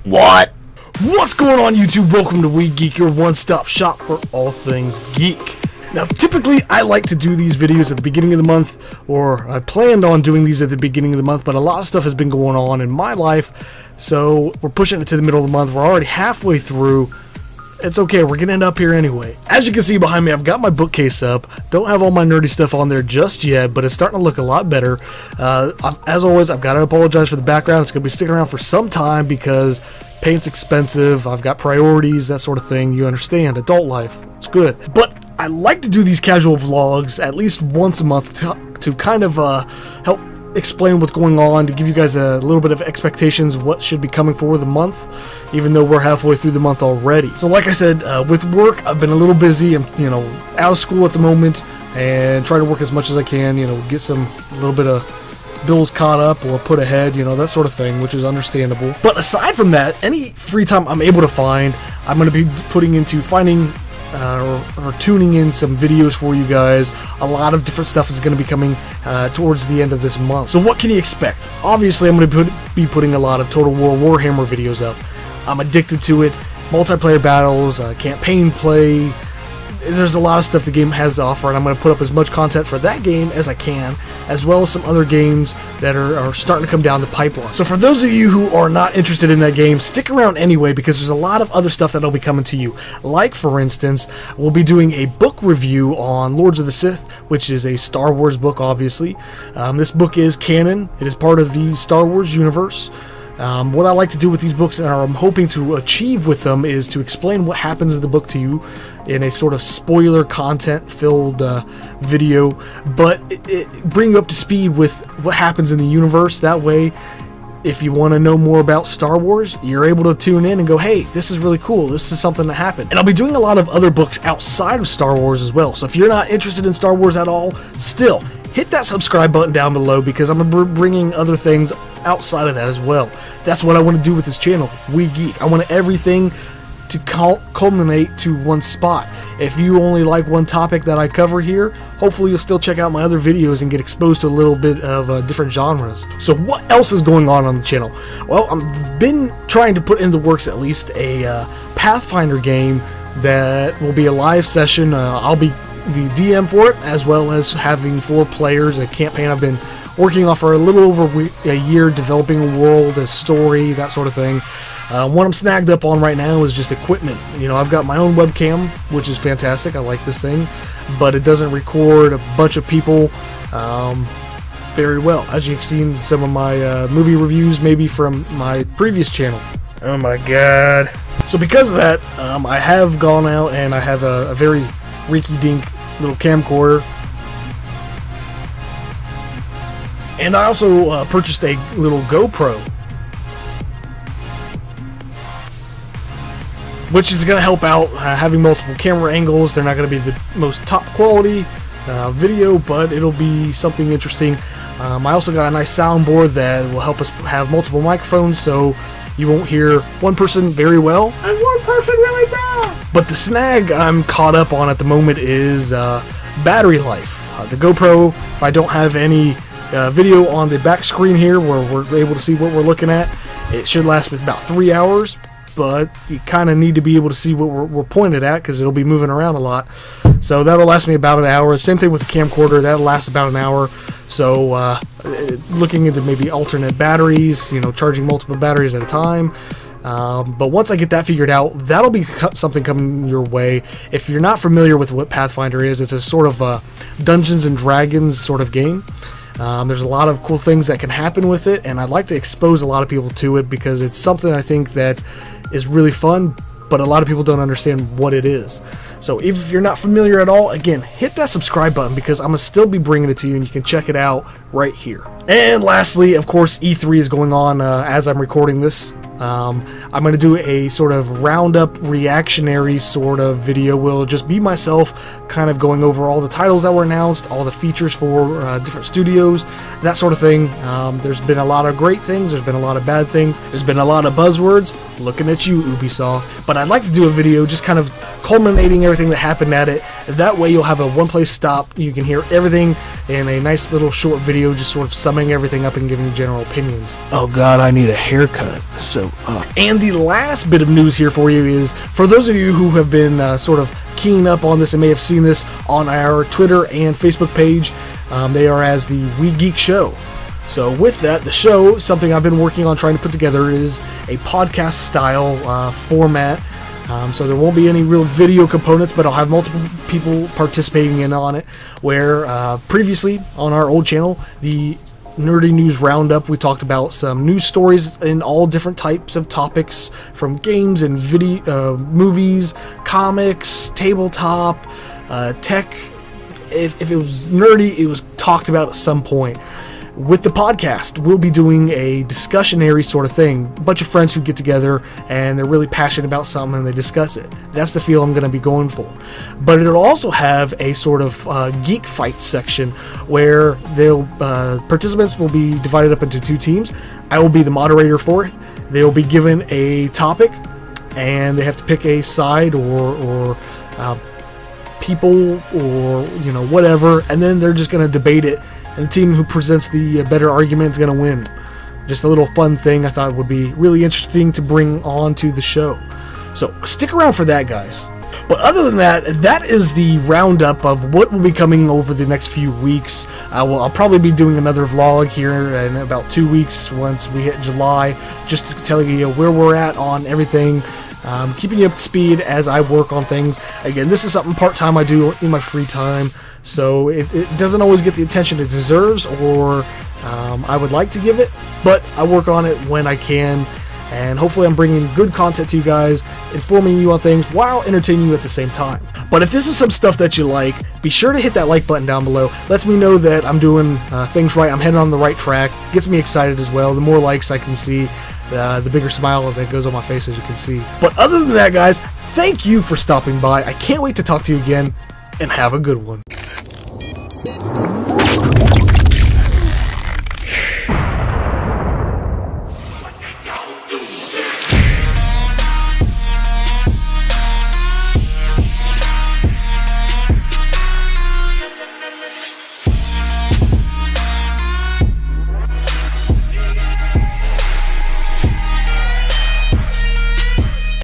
What? What's going on, YouTube? Welcome to We Geek, your one-stop shop for all things geek. Now, typically, I like to do these videos at the beginning of the month, or I planned on doing these at the beginning of the month, but a lot of stuff has been going on in my life, so we're pushing it to the middle of the month. We're already halfway through. It's okay, we're gonna end up here anyway. As you can see behind me, I've got my bookcase up. Don't have all my nerdy stuff on there just yet, but it's starting to look a lot better. As always, I've got to apologize for the background. It's gonna be sticking around for some time because paint's expensive, I've got priorities, that sort of thing. You understand, adult life, it's good. But I like to do these casual vlogs at least once a month to kind of help explain what's going on, to give you guys a little bit of expectations of what should be coming for the month, even though we're halfway through the month already. So like I said, with work, I've been a little busy. I'm, out of school at the moment and trying to work as much as I can, get a little bit of bills caught up or put ahead, that sort of thing, which is understandable. But aside from that, any free time I'm able to find, I'm going to be putting into finding or tuning in some videos for you guys. A lot of different stuff is going to be coming towards the end of this month. So what can you expect? Obviously, I'm going to be putting a lot of Total War Warhammer videos up. I'm addicted to it. Multiplayer battles, campaign play. There's a lot of stuff the game has to offer, and I'm going to put up as much content for that game as I can, as well as some other games that are starting to come down the pipeline. So for those of you who are not interested in that game, stick around anyway, because there's a lot of other stuff that'll be coming to you. Like, for instance, we'll be doing a book review on Lords of the Sith, which is a Star Wars book, obviously. This book is canon. It is part of the Star Wars universe. What I like to do with these books, and I'm hoping to achieve with them, is to explain what happens in the book to you in a sort of spoiler content filled video, but bring you up to speed with what happens in the universe. That way, if you want to know more about Star Wars, you're able to tune in and go, hey, this is really cool, this is something that happened. And I'll be doing a lot of other books outside of Star Wars as well, so if you're not interested in Star Wars at all, still, hit that subscribe button down below, because I'm bringing other things outside of that as well. That's what I want to do with this channel, We Geek. I want everything to culminate to one spot. If you only like one topic that I cover here, hopefully you'll still check out my other videos and get exposed to a little bit of different genres. So what else is going on the channel? Well, I've been trying to put in the works at least a Pathfinder game that will be a live session. I'll be the DM for it, as well as having 4 players, a campaign I've been working on for a little over a year, developing a world, a story, that sort of thing. What I'm snagged up on right now is just equipment. I've got my own webcam, which is fantastic. I like this thing, but it doesn't record a bunch of people very well, as you've seen some of my movie reviews, maybe from my previous channel. Oh my god. So because of that, I have gone out and I have a very rinky-dink little camcorder. And I also purchased a little GoPro, which is going to help out having multiple camera angles. They're not going to be the most top quality video, but it'll be something interesting. I also got a nice soundboard that will help us have multiple microphones, so you won't hear one person very well and one person really bad. But the snag I'm caught up on at the moment is battery life. The GoPro, if I don't have any video on the back screen here where we're able to see what we're looking at, it should last about 3 hours, but you kind of need to be able to see what we're pointed at, because it'll be moving around a lot. So that'll last me about an hour. Same thing with the camcorder, that'll last about an hour. So looking into maybe alternate batteries, charging multiple batteries at a time. But once I get that figured out, that'll be something coming your way. If you're not familiar with what Pathfinder is, it's a sort of Dungeons and Dragons sort of game. There's a lot of cool things that can happen with it, and I'd like to expose a lot of people to it, because it's something I think that is really fun, but a lot of people don't understand what it is. So if you're not familiar at all, again, hit that subscribe button, because I'm going to still be bringing it to you, and you can check it out right here. And lastly, of course, E3 is going on as I'm recording this. I'm going to do a sort of roundup reactionary sort of video. Will just be myself kind of going over all the titles that were announced, all the features for different studios, that sort of thing. There's been a lot of great things, there's been a lot of bad things, there's been a lot of buzzwords. Looking at you, Ubisoft. But I'd like to do a video just kind of culminating everything that happened at it. That way you'll have a one-place stop. You can hear everything in a nice little short video, just sort of summing everything up and giving general opinions. Oh god, I need a haircut. And the last bit of news here for you is, for those of you who have been sort of keying up on this and may have seen this on our Twitter and Facebook page, they are as the We Geek Show. So with that, the show, something I've been working on trying to put together, is a podcast style format. So there won't be any real video components, but I'll have multiple people participating in on it, where previously on our old channel, the Nerdy News Roundup, we talked about some news stories in all different types of topics, from games and video, movies, comics, tabletop, tech. If it was nerdy, it was talked about at some point. With the podcast, we'll be doing a discussionary sort of thing. A bunch of friends who get together and they're really passionate about something and they discuss it. That's the feel I'm going to be going for. But it'll also have a sort of geek fight section where participants will be divided up into two teams. I will be the moderator for it. They'll be given a topic and they have to pick a side or people or whatever, and then they're just going to debate it. And the team who presents the better argument is going to win. Just a little fun thing I thought would be really interesting to bring on to the show. So stick around for that, guys. But other than that, that is the roundup of what will be coming over the next few weeks. I'll probably be doing another vlog here in about 2 weeks once we hit July, just to tell you where we're at on everything. Keeping you up to speed as I work on things. Again, this is something part-time I do in my free time, so it doesn't always get the attention it deserves or I would like to give it, but I work on it when I can, and hopefully I'm bringing good content to you guys, informing you on things while entertaining you at the same time. But if this is some stuff that you like, be sure to hit that like button down below. Lets me know that I'm doing things right, I'm heading on the right track, gets me excited as well. The more likes I can see, the bigger smile that goes on my face, as you can see. But other than that, guys, thank you for stopping by. I can't wait to talk to you again, and have a good one.